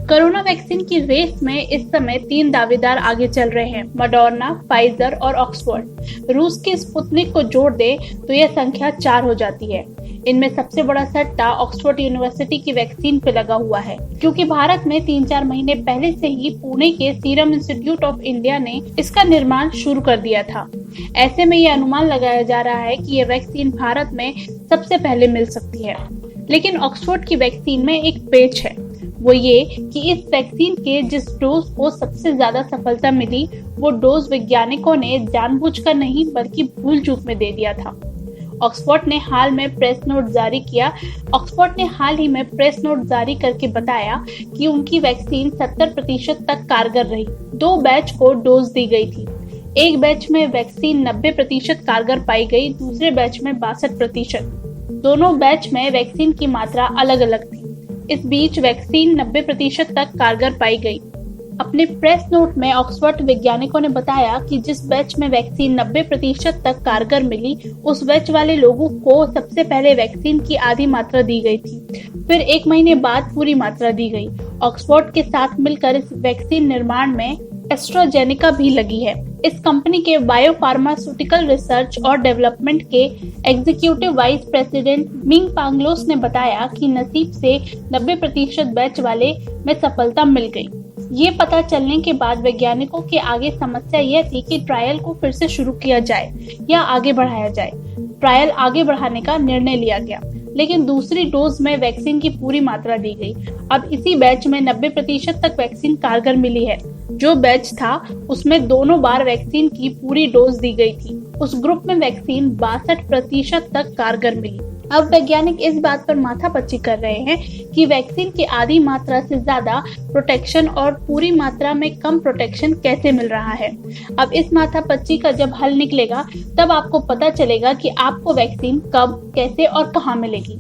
Corona vaccine की race में इस समय 3 दावेदार आगे चल रहे हैं, मॉडर्ना, फाइजर और ऑक्सफोर्ड। रूस की स्पुतनिक को जोड़ दे तो यह संख्या 4 हो जाती है। इनमें सबसे बड़ा सट्टा ऑक्सफोर्ड यूनिवर्सिटी की वैक्सीन पे लगा हुआ है, क्योंकि भारत में 3-4 महीने पहले से ही पुणे के सीरम इंस्टीट्यूट ऑफ इंडिया ने इसका निर्माण शुरू कर दिया था। ऐसे में यह अनुमान लगाया जा रहा है कि यह वैक्सीन भारत में सबसे पहले मिल सकती है। लेकिन ऑक्सफोर्ड की वैक्सीन में एक पेच है, वो ये कि इस वैक्सीन के जिस डोज को सबसे ज्यादा सफलता मिली, वो डोज वैज्ञानिकों ने जानबूझकर नहीं बल्कि भूल चूक में दे दिया था। ऑक्सफोर्ड ने हाल ही में प्रेस नोट जारी करके बताया कि उनकी वैक्सीन 70% तक कारगर रही। 2 बैच को डोज दी गई थी। एक बैच में वैक्सीन 90% कारगर पाई गई, दूसरे बैच में 62%। दोनों बैच में वैक्सीन की मात्रा अलग अलग थी। इस बीच वैक्सीन 90% तक कारगर पाई गई। अपने प्रेस नोट में ऑक्सफोर्ड वैज्ञानिकों ने बताया कि जिस बैच में वैक्सीन 90% तक कारगर मिली, उस बैच वाले लोगों को सबसे पहले वैक्सीन की आधी मात्रा दी गई थी, फिर 1 महीने बाद पूरी मात्रा दी गई। ऑक्सफोर्ड के साथ मिलकर इस वैक्सीन निर्माण में एस्ट्राजेनेका भी लगी है। इस कंपनी के बायोफार्मास्यूटिकल रिसर्च और डेवलपमेंट के एग्जीक्यूटिव वाइस प्रेसिडेंट मिंग पांगलोस ने बताया कि नसीब से 90% बैच वाले में सफलता मिल गई। ये पता चलने के बाद वैज्ञानिकों के आगे समस्या यह थी कि ट्रायल को फिर से शुरू किया जाए या आगे बढ़ाया जाए। ट्रायल आगे बढ़ाने का निर्णय लिया गया, लेकिन दूसरी डोज में वैक्सीन की पूरी मात्रा दी गई। अब इसी बैच में 90% तक वैक्सीन कारगर मिली है। जो बैच था उसमें दोनों बार वैक्सीन की पूरी डोज दी गई थी। उस ग्रुप में वैक्सीन 62% तक कारगर मिली। अब वैज्ञानिक इस बात पर माथापच्ची कर रहे हैं कि वैक्सीन की आधी मात्रा से ज्यादा प्रोटेक्शन और पूरी मात्रा में कम प्रोटेक्शन कैसे मिल रहा है। अब इस माथापच्ची का जब हल निकलेगा, तब आपको पता चलेगा कि आपको वैक्सीन कब, कैसे और कहाँ मिलेगी।